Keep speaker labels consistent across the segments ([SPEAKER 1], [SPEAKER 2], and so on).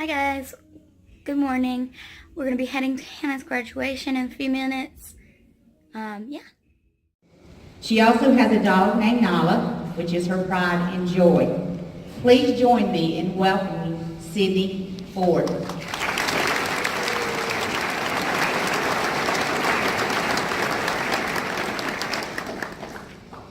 [SPEAKER 1] Hi guys, good morning. We're going to be heading to Hannah's graduation in a few minutes. Yeah.
[SPEAKER 2] She also has a dog named Nala, which is her pride and joy. Please join me in welcoming Sydney Ford.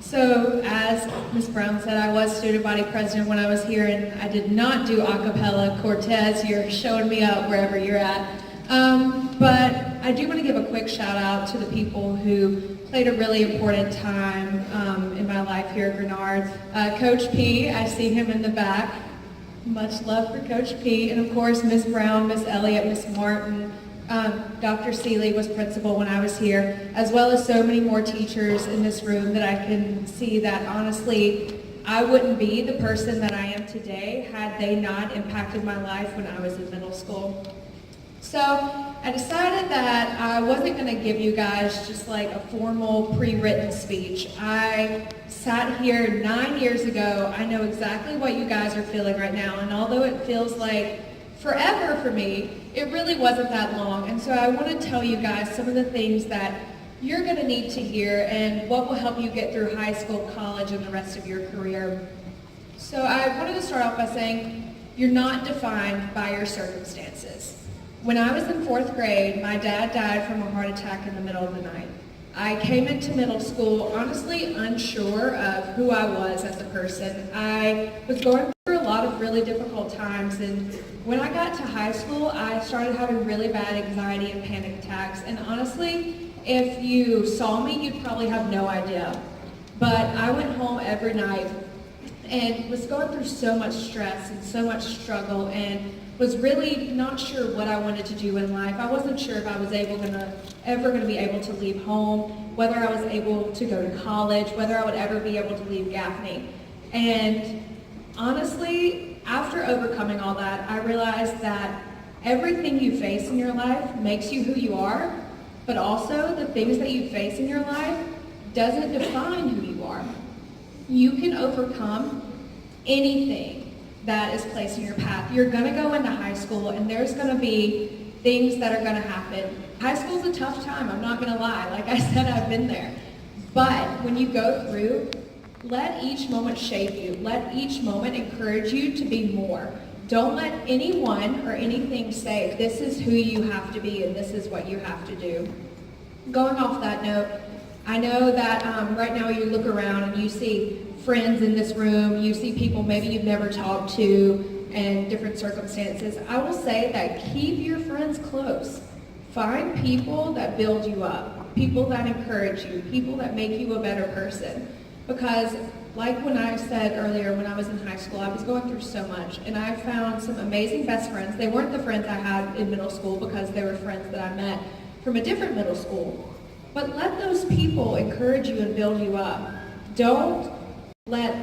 [SPEAKER 3] So, as Ms. Brown said, I was student body president when I was here, and I did not do a cappella. Cortez, you're showing me up wherever you're at. But I do want to give a quick shout out to the people who played a really important time in my life here at Grenard. Coach P, I see him in the back. Much love for Coach P. And of course, Ms. Brown, Ms. Elliott, Ms. Martin. Dr. Seeley was principal when I was here, as well as so many more teachers in this room that I can see that honestly, I wouldn't be the person that I am today had they not impacted my life when I was in middle school. So I decided that I wasn't going to give you guys just like a formal pre-written speech. I sat here 9 years ago. I know exactly what you guys are feeling right now, and although it feels like forever for me, it really wasn't that long. And so I want to tell you guys some of the things that you're going to need to hear and what will help you get through high school, college, and the rest of your career. So I wanted to start off by saying you're not defined by your circumstances. When I was in 4th grade, my dad died from a heart attack in the middle of the night. I came into middle school honestly unsure of who I was as a person. I was going through a lot of really difficult times, and when I got to high school, I started having really bad anxiety and panic attacks. And honestly, if you saw me, you'd probably have no idea. But I went home every night and was going through so much stress and so much struggle, and was really not sure what I wanted to do in life. I wasn't sure if I was ever going to be able to leave home, whether I was able to go to college, whether I would ever be able to leave Gaffney. And honestly, after overcoming all that, I realized that everything you face in your life makes you who you are, but also the things that you face in your life doesn't define who you are. You can overcome anything that is placed in your path. You're going to go into high school, and there's going to be things that are going to happen. High school's a tough time, I'm not going to lie. Like I said, I've been there. But when you go through, let each moment shape you. Let each moment encourage you to be more. Don't let anyone or anything say, this is who you have to be and this is what you have to do. Going off that note, I know that right now you look around and you see friends in this room, you see people maybe you've never talked to and different circumstances. I will say that keep your friends close. Find people that build you up, people that encourage you, people that make you a better person. Because like when I said earlier, when I was in high school, I was going through so much, and I found some amazing best friends. They weren't the friends I had in middle school because they were friends that I met from a different middle school. But let those people encourage you and build you up. Don't let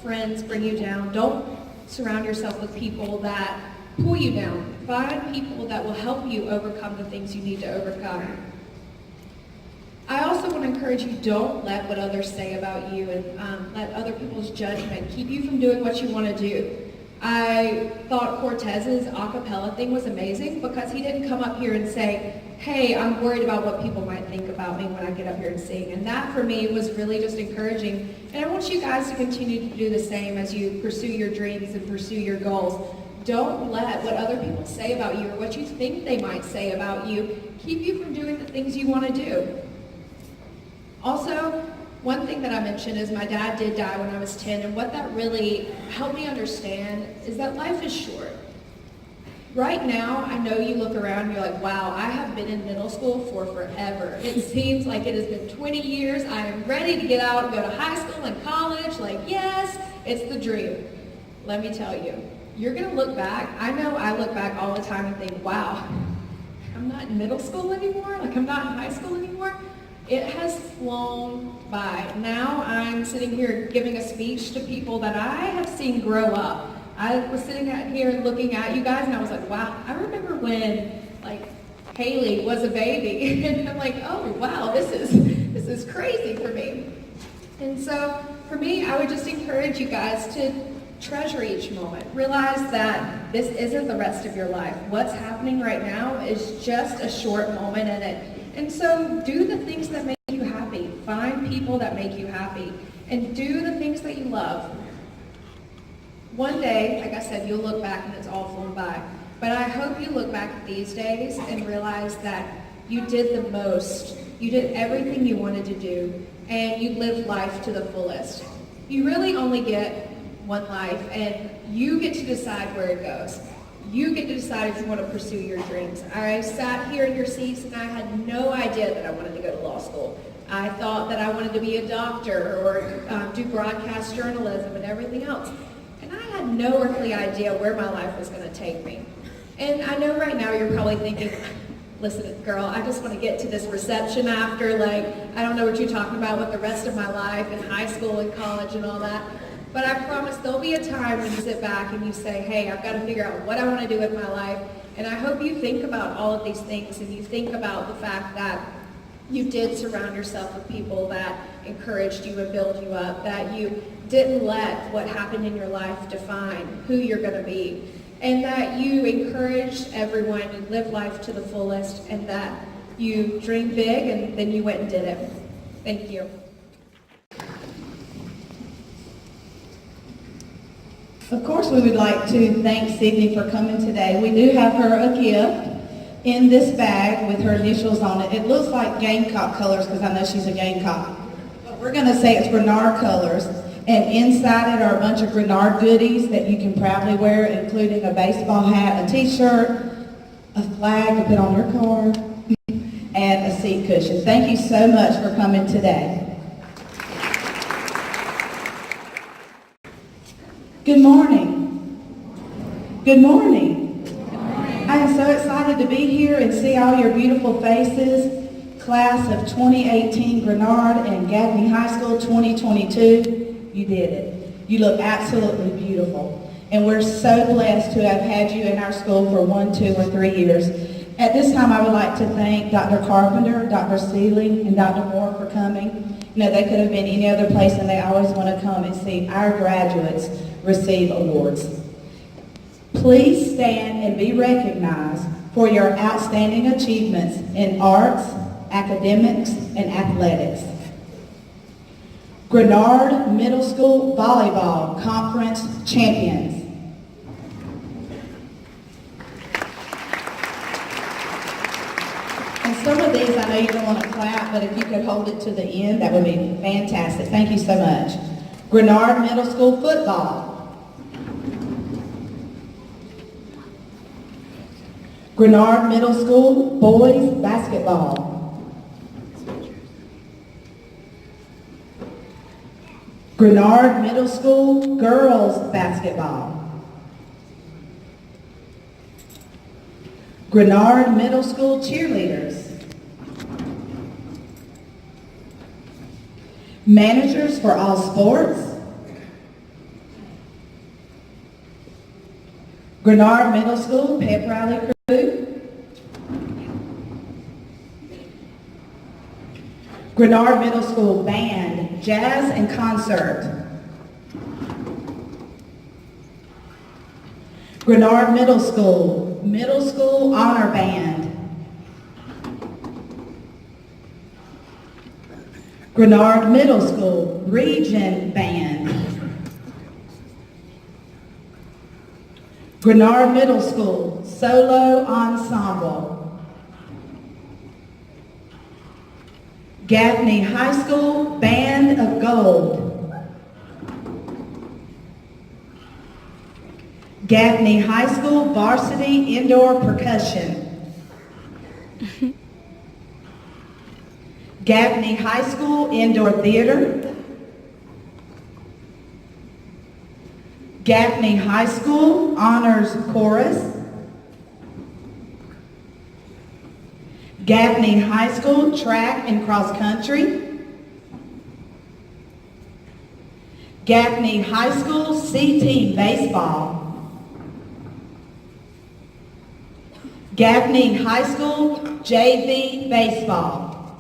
[SPEAKER 3] friends bring you down. Don't surround yourself with people that pull you down. Find people that will help you overcome the things you need to overcome. I also want to encourage you, don't let what others say about you and let other people's judgment keep you from doing what you want to do. I thought Cortez's a cappella thing was amazing because he didn't come up here and say, hey, I'm worried about what people might think about me when I get up here and sing. And that for me was really just encouraging. And I want you guys to continue to do the same as you pursue your dreams and pursue your goals. Don't let what other people say about you or what you think they might say about you keep you from doing the things you want to do. Also, one thing that I mentioned is my dad did die when I was 10, and what that really helped me understand is that life is short. Right now, I know you look around and you're like, wow, I have been in middle school for forever. It seems like it has been 20 years. I am ready to get out and go to high school and college. Like, yes, it's the dream. Let me tell you, you're going to look back. I know I look back all the time and think, wow, I'm not in middle school anymore. Like, I'm not in high school anymore. It has flown by. Now I'm sitting here giving a speech to people that I have seen grow up. I was sitting out here and looking at you guys, and I was like, wow, I remember when, like, Haley was a baby. And I'm like, oh, wow, this is crazy for me. And so, for me, I would just encourage you guys to treasure each moment. Realize that this isn't the rest of your life. What's happening right now is just a short moment in it. And so do the things that make you happy. Find people that make you happy. And do the things that you love. One day, like I said, you'll look back and it's all flown by. But I hope you look back at these days and realize that you did the most. You did everything you wanted to do, and you lived life to the fullest. You really only get one life, and you get to decide where it goes. You get to decide if you want to pursue your dreams. I sat here in your seats, and I had no idea that I wanted to go to law school. I thought that I wanted to be a doctor or do broadcast journalism and everything else. And I had no earthly idea where my life was going to take me. And I know right now you're probably thinking, listen, girl, I just want to get to this reception after, like, I don't know what you're talking about with the rest of my life in high school and college and all that. But I promise there'll be a time when you sit back and you say, hey, I've got to figure out what I want to do with my life. And I hope you think about all of these things, and you think about the fact that you did surround yourself with people that encouraged you and built you up, that you didn't let what happened in your life define who you're going to be, and that you encouraged everyone, you lived life to the fullest, and that you dreamed big and then you went and did it. Thank you.
[SPEAKER 4] Of course, we would like to thank Sydney for coming today. We do have her a gift in this bag with her initials on it. It looks like Gamecock colors because I know she's a Gamecock. But we're going to say it's Grenard colors. And inside it are a bunch of Grenard goodies that you can proudly wear, including a baseball hat, a t-shirt, a flag to put on your car, and a seat cushion. Thank you so much for coming today. Good morning. Good morning. I am so excited to be here and see all your beautiful faces. Class of 2018 Grenard and Gaffney High School 2022. You did it. You look absolutely beautiful. And we're so blessed to have had you in our school for 1, 2, or 3 years. At this time, I would like to thank Dr. Carpenter, Dr. Seeley, and Dr. Moore for coming. You know, they could have been any other place, and they always want to come and see our graduates receive awards. Please stand and be recognized for your outstanding achievements in arts, academics, and athletics. Grenard Middle School Volleyball Conference Champions. And some of these, I know you don't want to clap, but if you could hold it to the end, that would be fantastic. Thank you so much. Grenard Middle School Football. Grenard Middle School Boys Basketball. Grenard Middle School Girls Basketball. Grenard Middle School Cheerleaders. Managers for all sports. Grenard Middle School Pep Rally Crew. Grenard Middle School Band, Jazz and Concert. Grenard Middle School Honor Band. Grenard Middle School Region Band. Grenard Middle School Solo Ensemble. Gaffney High School Band of Gold. Gaffney High School Varsity Indoor Percussion. Gaffney High School Indoor Theater. Gaffney High School Honors Chorus. Gaffney High School Track and Cross Country. Gaffney High School C-Team Baseball. Gaffney High School JV Baseball.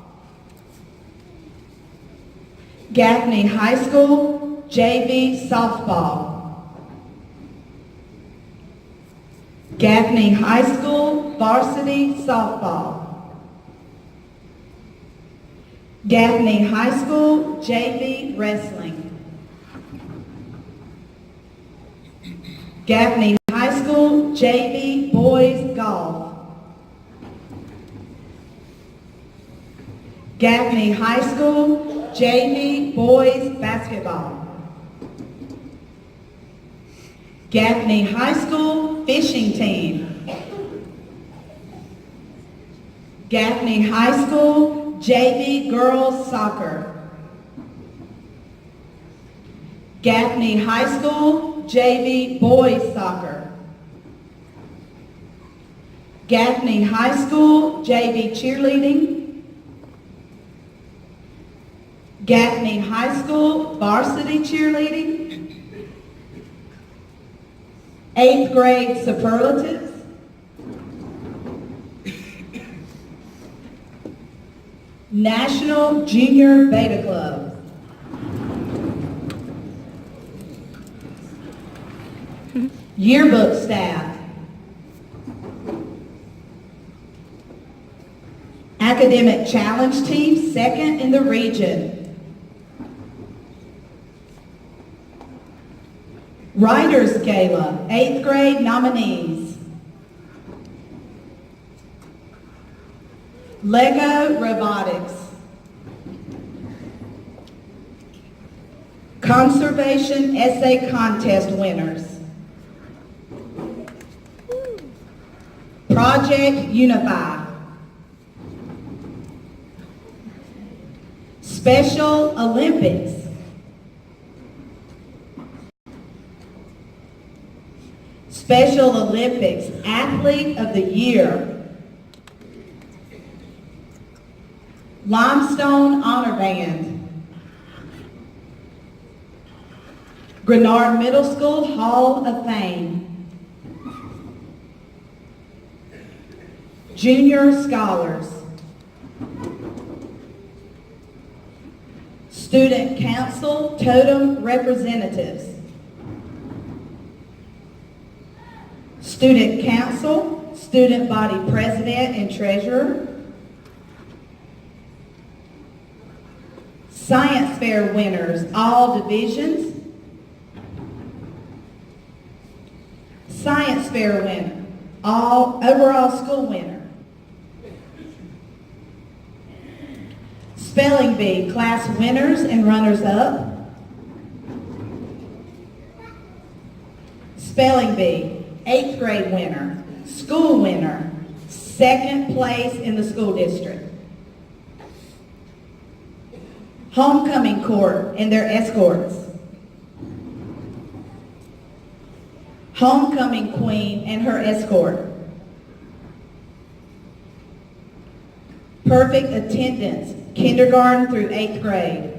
[SPEAKER 4] Gaffney High School JV Softball. Gaffney High School varsity softball. Gaffney High School JV wrestling. Gaffney High School JV boys golf. Gaffney High School JV boys basketball. Gaffney High School fishing team. Gaffney High School JV girls soccer. Gaffney High School JV boys soccer. Gaffney High School JV cheerleading. Gaffney High School varsity cheerleading. 8th grade superlatives. National Junior Beta Club. Yearbook staff. Academic Challenge Team, second in the region. Writers Gala, 8th grade nominees. Lego Robotics. Conservation Essay Contest winners. Project Unify. Special Olympics. Special Olympics Athlete of the Year. Limestone Honor Band. Grenard Middle School Hall of Fame. Junior Scholars. Student Council Totem Representatives. Student Council, Student Body President and Treasurer. Science Fair winners, all divisions. Science Fair winner, all overall school winner. Spelling Bee, class winners and runners-up. Spelling Bee, 8th grade winner, school winner, 2nd place in the school district. Homecoming Court and their escorts. Homecoming Queen and her escort. Perfect attendance, kindergarten through 8th grade.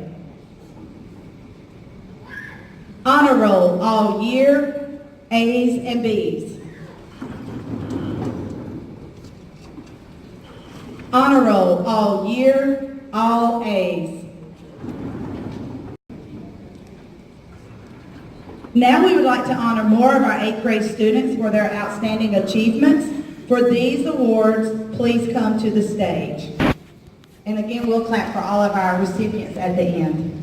[SPEAKER 4] Honor roll all year, A's and B's. Honor roll all year, all A's. Now we would like to honor more of our 8th grade students for their outstanding achievements. For these awards, please come to the stage. And again, we'll clap for all of our recipients at the end.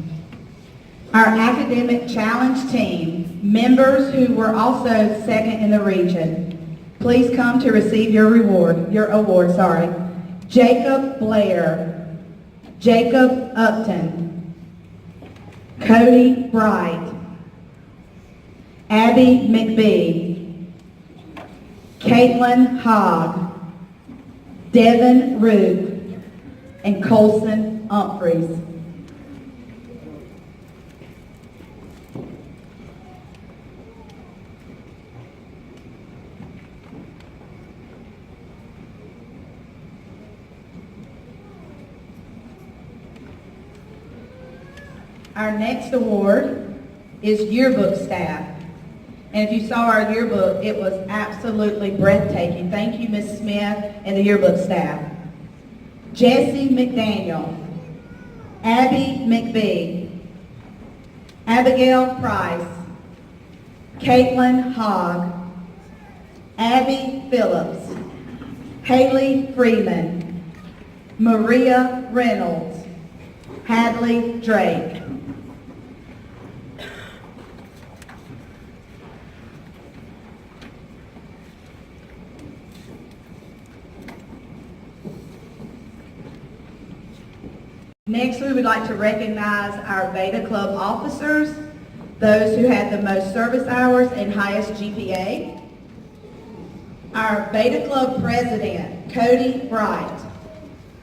[SPEAKER 4] Our Academic Challenge Team, members who were also second in the region, please come to receive your award. Jacob Blair, Jacob Upton, Cody Bright, Abby McBee, Caitlin Hogg, Devin Rook, and Colson Humphreys. Our next award is yearbook staff. And if you saw our yearbook, it was absolutely breathtaking. Thank you, Ms. Smith and the yearbook staff. Jesse McDaniel, Abby McBee, Abigail Price, Caitlin Hogg, Abby Phillips, Haley Freeman, Maria Reynolds, Hadley Drake. Next, we would like to recognize our Beta Club officers, those who had the most service hours and highest GPA. Our Beta Club President, Cody Bright.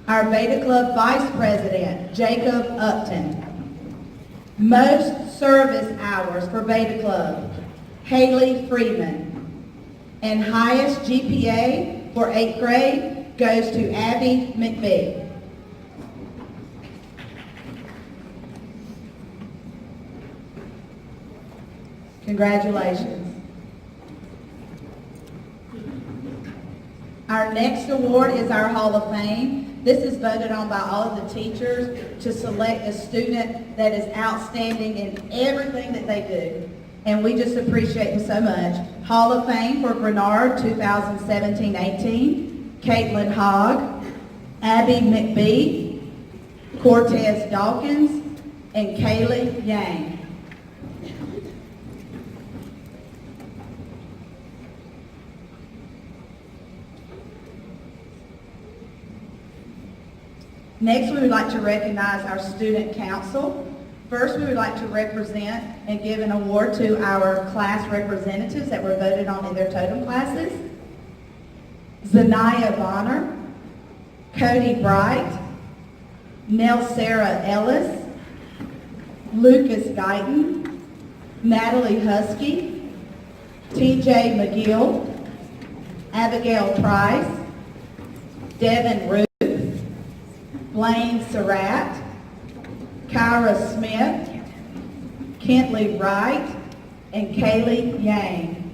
[SPEAKER 4] Our Beta Club Vice President, Jacob Upton. Most service hours for Beta Club, Haley Freeman. And highest GPA for 8th grade goes to Abby McBee. Congratulations. Our next award is our Hall of Fame. This is voted on by all of the teachers to select a student that is outstanding in everything that they do. And we just appreciate them so much. Hall of Fame for Grenard 2017-18, Caitlin Hogg, Abby McBee, Cortez Dawkins, and Kaylee Yang. Next, we would like to recognize our student council. First, we would like to represent and give an award to our class representatives that were voted on in their totem classes. Zanaya Bonner, Cody Bright, Nelsara Ellis, Lucas Guyton, Natalie Husky, TJ McGill, Abigail Price, Devin Root, Blaine Surratt, Kyra Smith, Kentley Wright, and Kaylee Yang.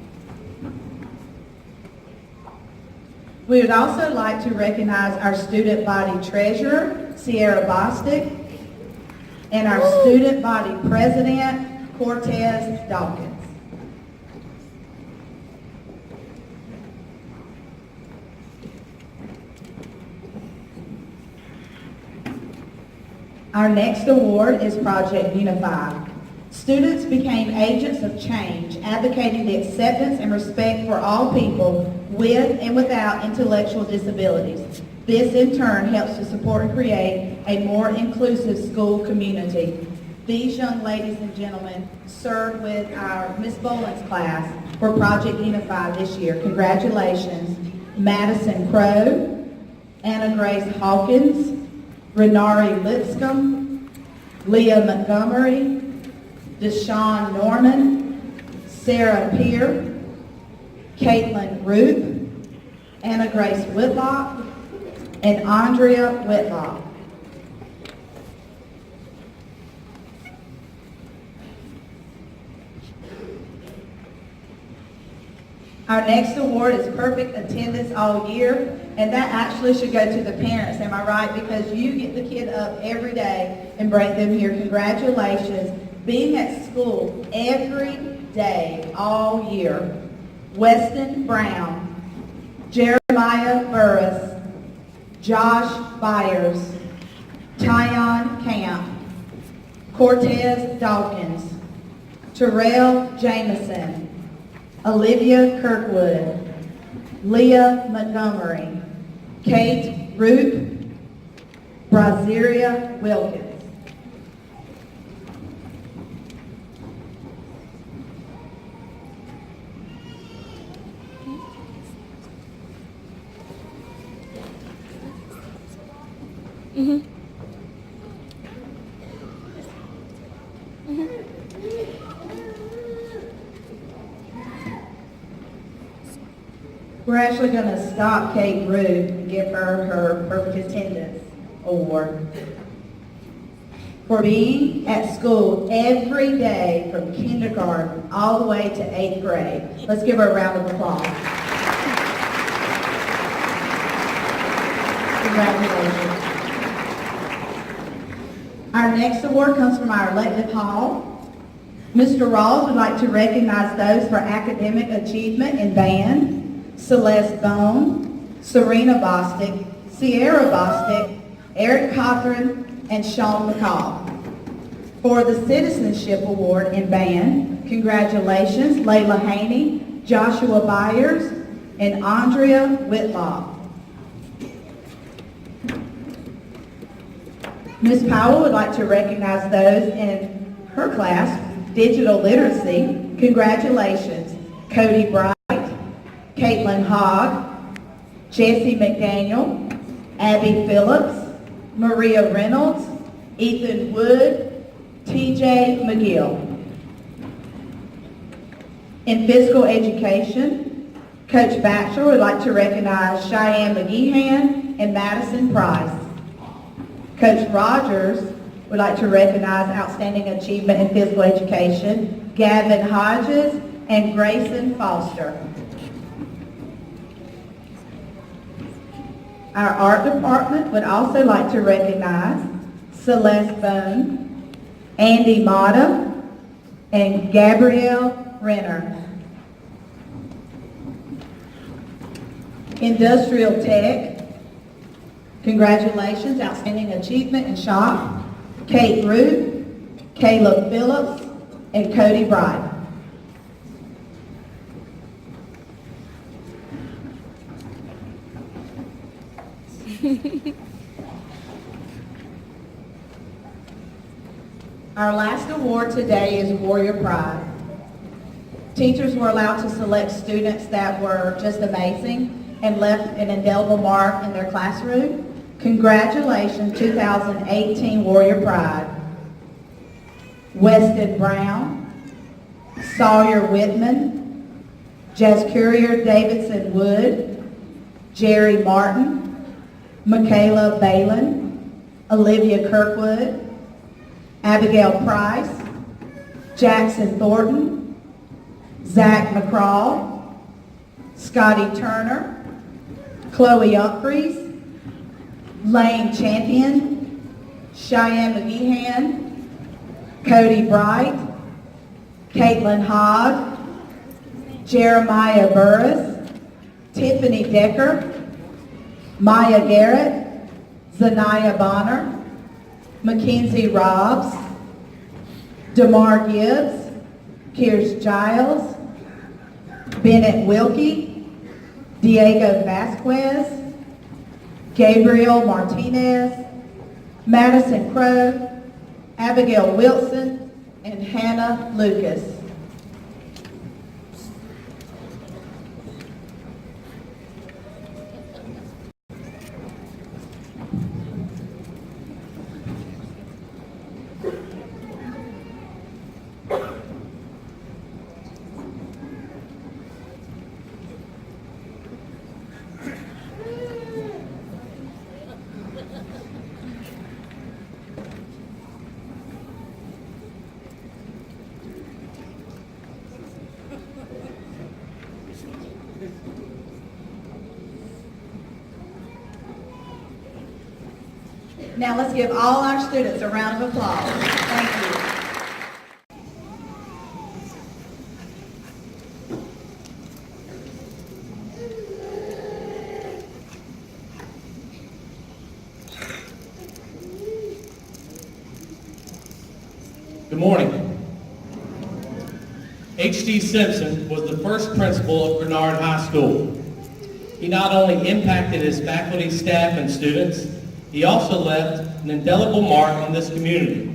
[SPEAKER 4] We would also like to recognize our student body treasurer, Sierra Bostic, and our student body president, Cortez Dawkins. Our next award is Project Unify. Students became agents of change, advocating the acceptance and respect for all people with and without intellectual disabilities. This in turn helps to support and create a more inclusive school community. These young ladies and gentlemen served with our Miss Boland's class for Project Unify this year. Congratulations. Madison Crow, Anna Grace Hawkins, Renari Lipscomb, Leah Montgomery, Deshawn Norman, Sarah Peer, Caitlin Roop, Anna Grace Whitlock, and Andrea Whitlock. Our next award is Perfect Attendance All Year, and that actually should go to the parents, am I right? Because you get the kid up every day and bring them here. Congratulations. Being at school every day, all year. Weston Brown, Jeremiah Burris, Josh Byers, Tyon Camp, Cortez Dawkins, Terrell Jameson, Olivia Kirkwood, Leah Montgomery, Kate Roop, Braziria Wilkins. We're actually going to stop Kate Root and give her her Perfect Attendance Award for being at school every day from kindergarten all the way to 8th grade. Let's give her a round of applause. Congratulations. Our next award comes from our elective hall. Mr. Rawls would like to recognize those for academic achievement in band. Celeste Bone, Serena Bostic, Sierra Bostic, Eric Cothran, and Sean McCall. For the Citizenship Award in Band, congratulations Layla Haney, Joshua Byers, and Andrea Whitlock. Ms. Powell would like to recognize those in her class, Digital Literacy. Congratulations, Cody Bright, Caitlin Hogg, Jesse McDaniel, Abby Phillips, Maria Reynolds, Ethan Wood, TJ McGill. In physical education, Coach Batchelor would like to recognize Cheyenne McGeehan and Madison Price. Coach Rogers would like to recognize outstanding achievement in physical education, Gavin Hodges and Grayson Foster. Our art department would also like to recognize Celeste Bone, Andy Mata, and Gabrielle Renner. Industrial Tech, congratulations, outstanding achievement in shop, Kate Root, Caleb Phillips, and Cody Bright. Our last award today is Warrior Pride. Teachers were allowed to select students that were just amazing and left an indelible mark in their classroom. Congratulations, 2018 Warrior Pride. Weston Brown, Sawyer Whitman, Jaskurier Davidson Wood, Jerry Martin, Michaela Balin, Olivia Kirkwood, Abigail Price, Jackson Thornton, Zach McCraw, Scotty Turner, Chloe Humphreys, Lane Champion, Cheyenne McGeehan, Cody Bright, Caitlin Hogg, Jeremiah Burris, Tiffany Decker, Maya Garrett, Zanaya Bonner, Mackenzie Robbs, DeMar Gibbs, Kierce Giles, Bennett Wilkie, Diego Vasquez, Gabriel Martinez, Madison Crowe, Abigail Wilson, and Hannah Lucas. Now let's give all our students a round of applause. Thank you.
[SPEAKER 5] Good morning. H.D. Simpson was the first principal of Grenard High School. He not only impacted his faculty, staff, and students, he also left an indelible mark on this community.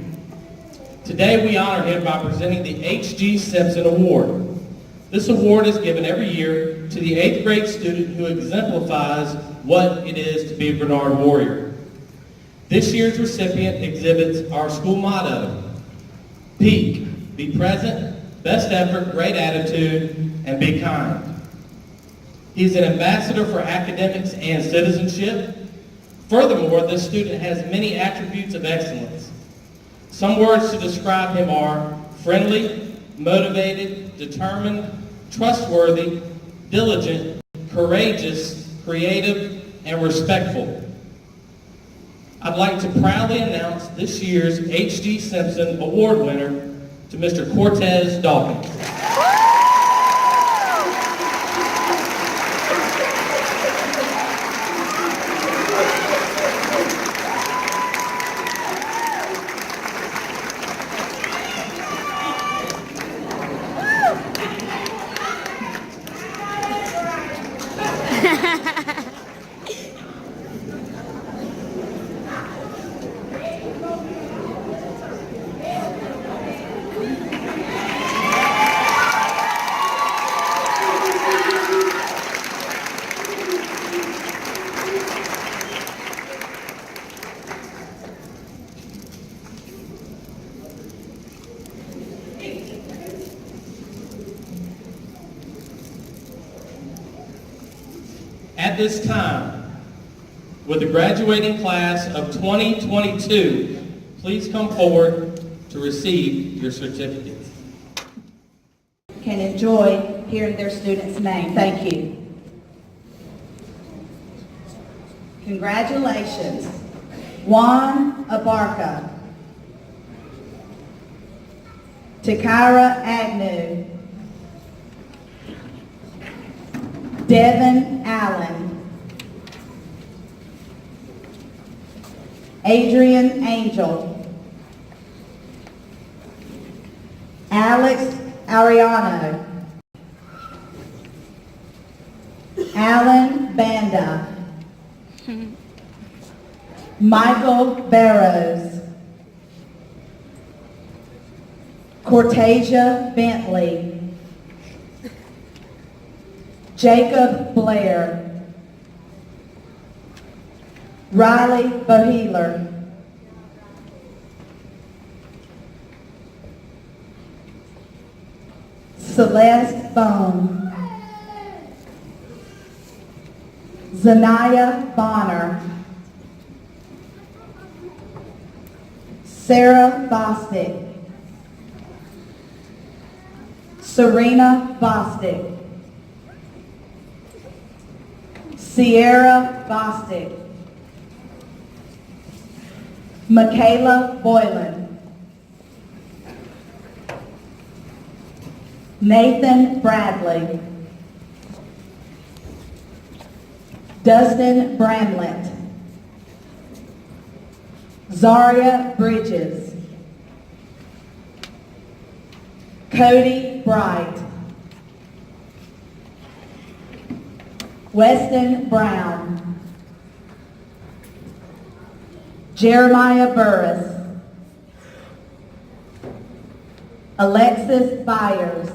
[SPEAKER 5] Today we honor him by presenting the H.G. Simpson Award. This award is given every year to the 8th grade student who exemplifies what it is to be a Grenard Warrior. This year's recipient exhibits our school motto, Peak, be present, best effort, great attitude, and be kind. He's an ambassador for academics and citizenship. Furthermore, this student has many attributes of excellence. Some words to describe him are friendly, motivated, determined, trustworthy, diligent, courageous, creative, and respectful. I'd like to proudly announce this year's H.D. Simpson Award winner to Mr. Cortez Dawkins. At this time, with the graduating class of 2022, please come forward to receive your certificates.
[SPEAKER 4] Can enjoy hearing their student's name. Thank you. Congratulations. Juan Abarca, Takira Agnew, Devin Allen, Adrian Angel, Alex Ariano, Alan Banda, Michael Barrows, Cortasia Bentley, Jacob Blair, Riley Boheeler, Celeste Bone, Zanaya Bonner, Sarah Bostic, Serena Bostic, Sierra Bostic, Michaela Boylan, Nathan Bradley, Dustin Bramlett, Zaria Bridges, Cody Bright, Weston Brown, Jeremiah Burris, Alexis Byers,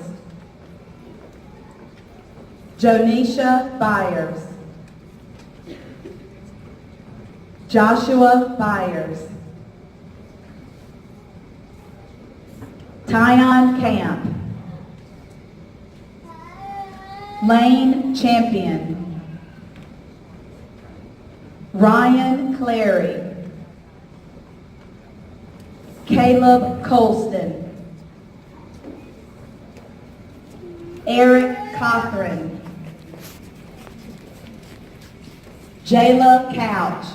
[SPEAKER 4] Jonisha Byers, Joshua Byers, Tyon Camp, Lane Champion, Ryan Clary, Caleb Colston, Eric Cochran, Jayla Couch,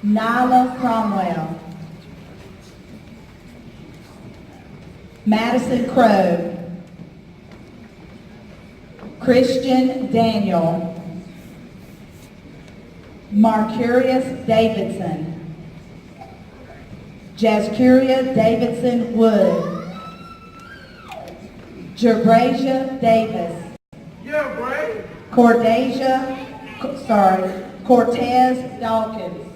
[SPEAKER 4] Nyla Cromwell, Madison Crow, Christian Daniel, Marcurius Davidson, Jascuria Davidson Wood, Jabrasia Davis, Cortez Dawkins,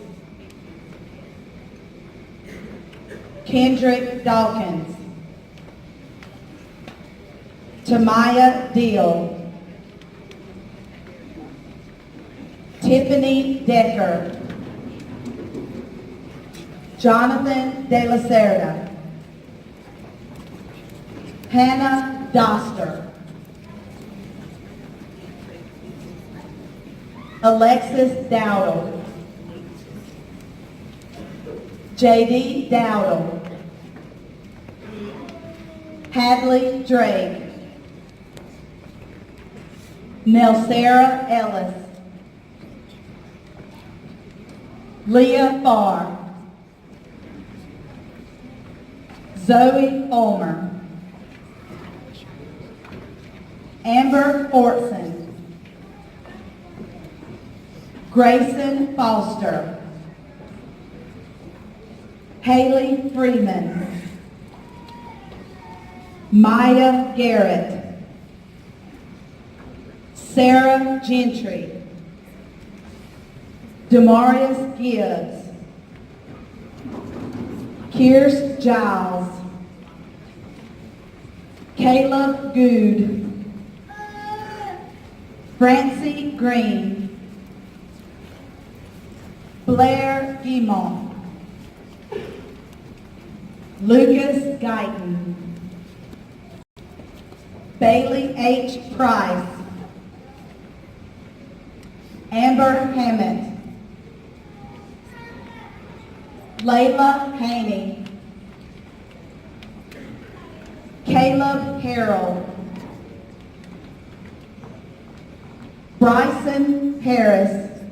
[SPEAKER 4] Kendrick Dawkins, Tamaya Deal, Tiffany Decker, Jonathan De La Cerda, Hannah Doster, Alexis Dowdle, J.D. Dowdle, Hadley Drake, Nelsara Ellis, Leah Farr, Zoe Ulmer, Amber Fortson, Grayson Foster, Haley Freeman, Maya Garrett, Sarah Gentry, Demarius Gibbs, Kierce Giles, Caleb Good, Francie Green, Blair Guimont, Lucas Guyton, Bailey H. Price, Amber Hammett, Layla Haney, Caleb Harrell, Bryson Harris,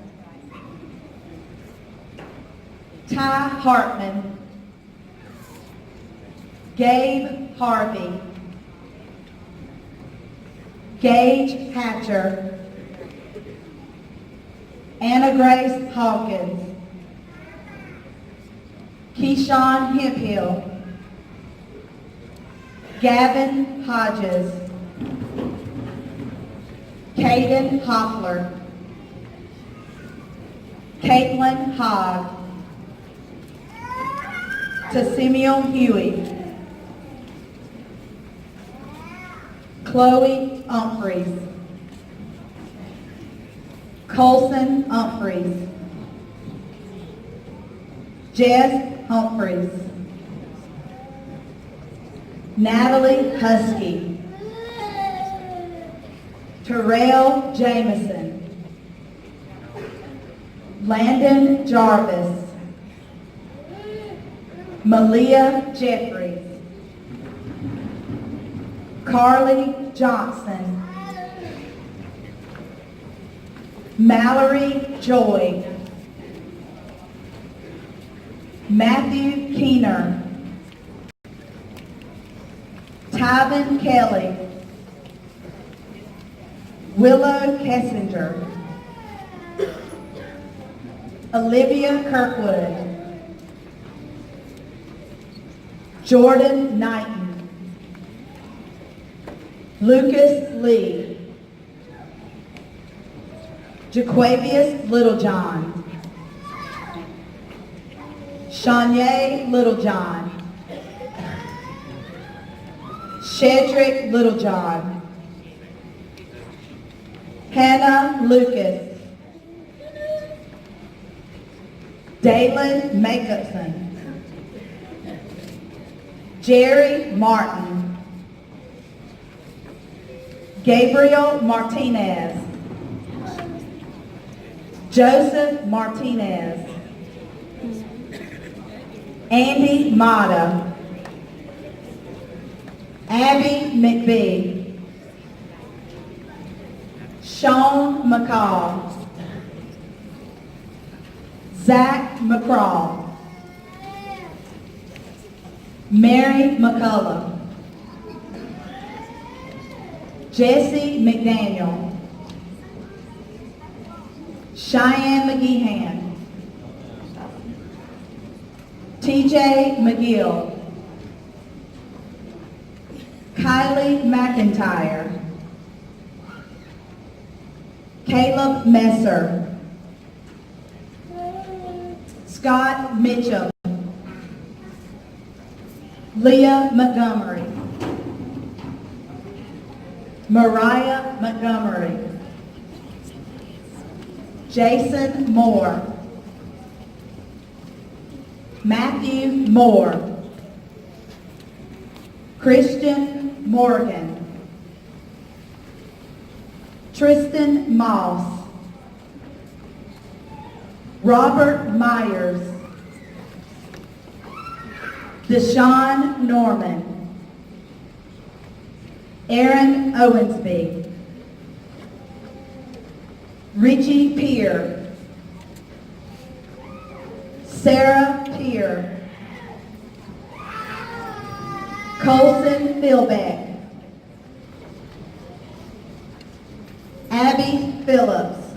[SPEAKER 4] Ty Hartman, Gabe Harvey, Gage Hatcher, Anna Grace Hawkins, Keyshawn Hemphill, Gavin Hodges, Caden Hoffler, Caitlin Hogg, to Samuel Huey, Chloe Humphreys, Colson Humphreys, Jess Humphreys, Natalie Husky, Terrell Jameson, Landon Jarvis, Malia Jeffries, Carly Johnson, Mallory Joy, Matthew Keener, Tyvin Kelly, Willow Kessinger, Olivia Kirkwood, Jordan Knighton, Lucas Lee, Jaquavius Littlejohn, Shanye Littlejohn, Shedrick Littlejohn, Hannah Lucas, Dalen Jacobson, Jerry Martin, Gabriel Martinez, Joseph Martinez, Andy Mata, Abby McBee, Sean McCall, Zach McCraw, Mary McCullough, Jesse McDaniel, Cheyenne McGeehan, TJ McGill, Kylie McIntyre, Caleb Messer, Scott Mitchell, Leah Montgomery, Mariah Montgomery, Jason Moore, Matthew Moore, Christian Morgan, Tristan Moss, Robert Myers, Deshaun Norman, Aaron Owensby, Richie Peer, Sarah Peer, Colson Philbeck, Abby Phillips,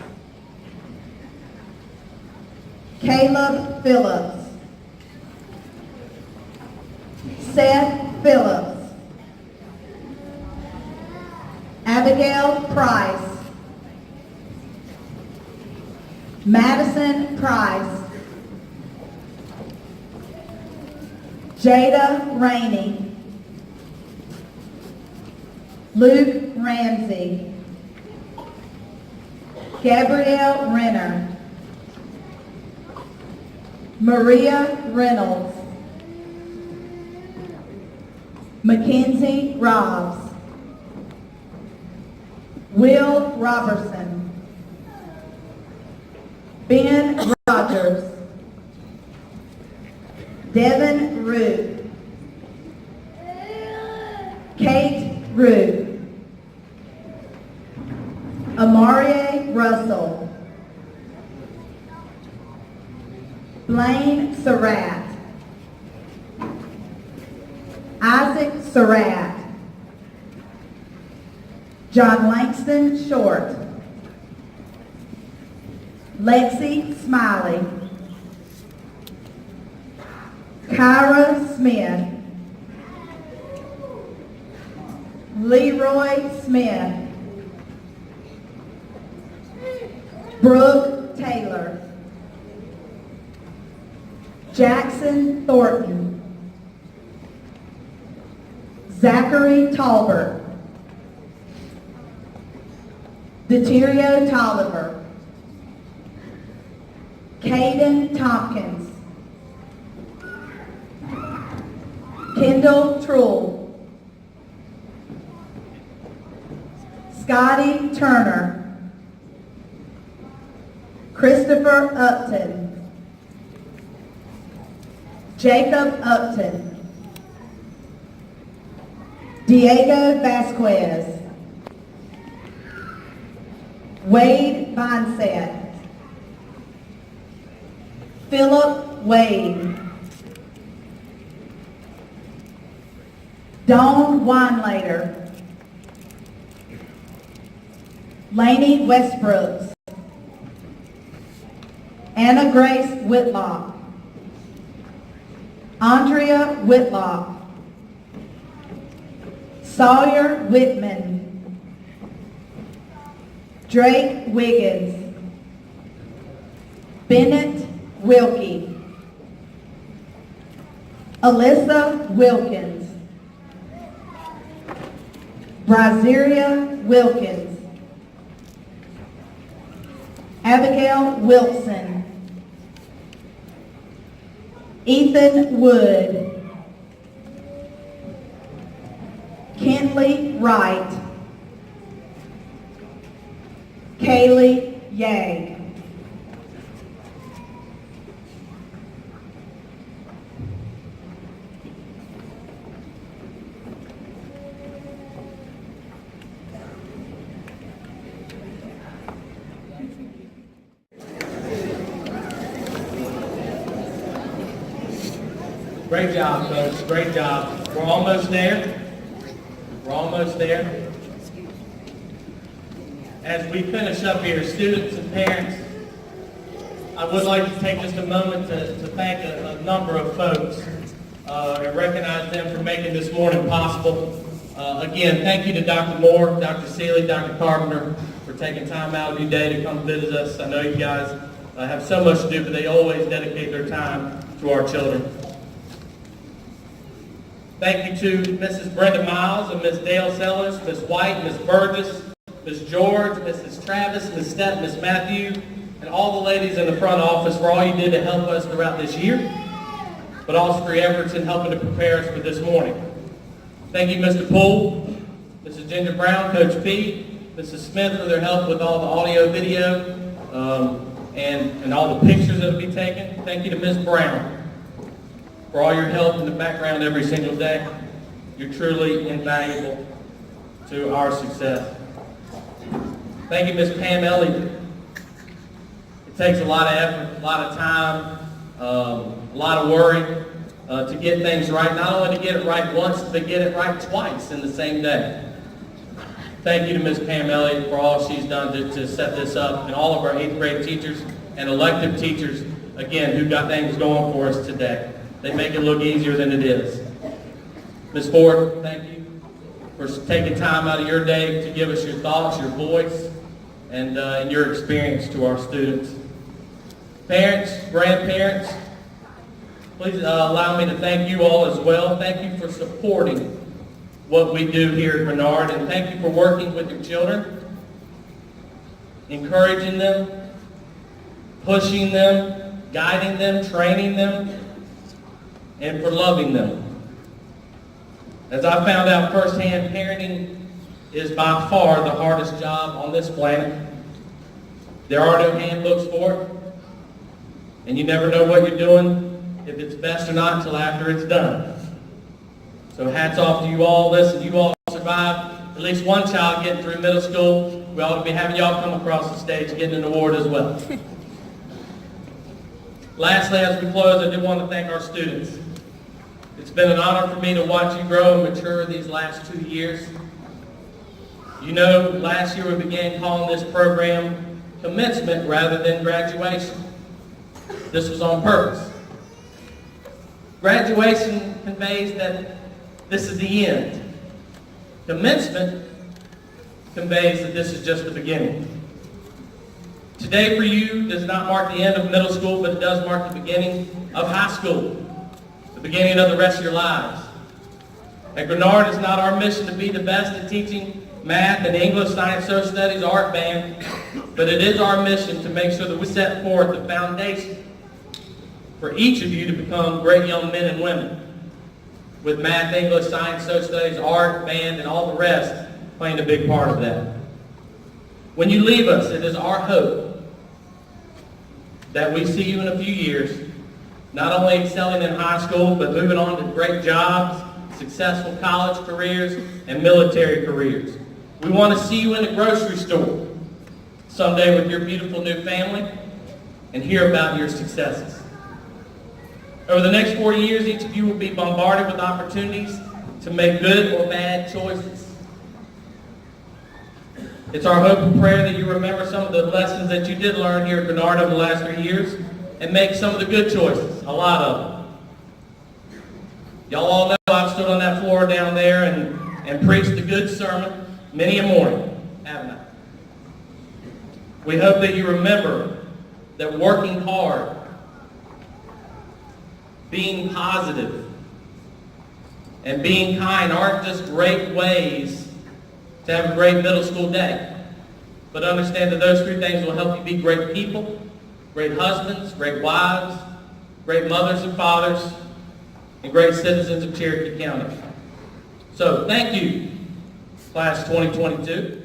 [SPEAKER 4] Caleb Phillips, Seth Phillips, Abigail Price, Madison Price, Jada Rainey, Luke Ramsey, Gabrielle Renner, Maria Reynolds, Mackenzie Robs, Will Robertson, Ben Rogers, Devin Root, Kate Root, Amarie Russell, Blaine Surratt, Isaac Surratt, John Langston Short, Lexi Smiley, Kyra Smith, Leroy Smith, Brooke Taylor, Jackson Thornton, Zachary Talbert, Deterio Tolliver, Caden Tompkins, Kendall Trull, Scotty Turner, Christopher Upton, Jacob Upton, Diego Vasquez, Wade Vineset, Philip Wade, Dawn Weinlater, Lainey Westbrooks, Anna Grace Whitlock, Andrea Whitlock, Sawyer Whitman, Drake Wiggins, Bennett Wilkie, Alyssa Wilkins, Braziria Wilkins, Abigail Wilson, Ethan Wood, Kentley Wright, Kaylee Yang.
[SPEAKER 5] Great job, Coach. Great job. We're almost there. We're almost there. As we finish up here, students and parents, I would like to take just a moment to thank a number of folks and recognize them for making this morning possible. Again, thank you to Dr. Moore, Dr. Seeley, Dr. Carpenter for taking time out of your day to come visit us. I know you guys have so much to do, but they always dedicate their time to our children. Thank you to Mrs. Brenda Miles and Ms. Dale Sellers, Ms. White, Ms. Burgess, Ms. George, Mrs. Travis, Ms. Stepp, Ms. Matthew, and all the ladies in the front office for all you did to help us throughout this year, but also for your efforts in helping to prepare us for this morning. Thank you, Mr. Poole, Mrs. Ginger Brown, Coach Pete, Mrs. Smith for their help with all the audio, video, and all the pictures that will be taken. Thank you to Ms. Brown for all your help in the background every single day. You're truly invaluable to our success. Thank you, Ms. Pam Elliott. It takes a lot of effort, a lot of time, a lot of worry to get things right. Not only to get it right once, but get it right twice in the same day. Thank you to Ms. Pam Elliott for all she's done to set this up, and all of our 8th grade teachers and elective teachers, again, who got things going for us today. They make it look easier than it is. Ms. Ford, thank you for taking time out of your day to give us your thoughts, your voice, and your experience to our students. Parents, grandparents, please allow me to thank you all as well. Thank you for supporting what we do here at Bernard, and thank you for working with your children, encouraging them, pushing them, guiding them, training them, and for loving them. As I found out firsthand, parenting is by far the hardest job on this planet. There are no handbooks for it, and you never know what you're doing, if it's best or not, until after it's done. So hats off to you all. Listen, you all survived at least one child getting through middle school. We ought to be having y'all come across the stage getting an award as well. Lastly, as we close, I do want to thank our students. It's been an honor for me to watch you grow and mature these last 2 years. You know, last year we began calling this program commencement rather than graduation. This was on purpose. Graduation conveys that this is the end. Commencement conveys that this is just the beginning. Today for you does not mark the end of middle school, but it does mark the beginning of high school, the beginning of the rest of your lives. At Grenard, it's not our mission to be the best at teaching math and English, science, social studies, art, band, but it is our mission to make sure that we set forth the foundation for each of you to become great young men and women, with math, English, science, social studies, art, band, and all the rest playing a big part of that. When you leave us, it is our hope that we see you in a few years, not only excelling in high school, but moving on to great jobs, successful college careers, and military careers. We want to see you in the grocery store someday with your beautiful new family and hear about your successes. Over the next 4 years, each of you will be bombarded with opportunities to make good or bad choices. It's our hope and prayer that you remember some of the lessons that you did learn here at Grenard over the last 3 years and make some of the good choices, a lot of them. Y'all all know I've stood on that floor down there and preached a good sermon many a morning, haven't I? We hope that you remember that working hard, being positive, and being kind aren't just great ways to have a great middle school day. But understand that those 3 things will help you be great people, great husbands, great wives, great mothers and fathers, and great citizens of Cherokee County. So thank you, Class 2022.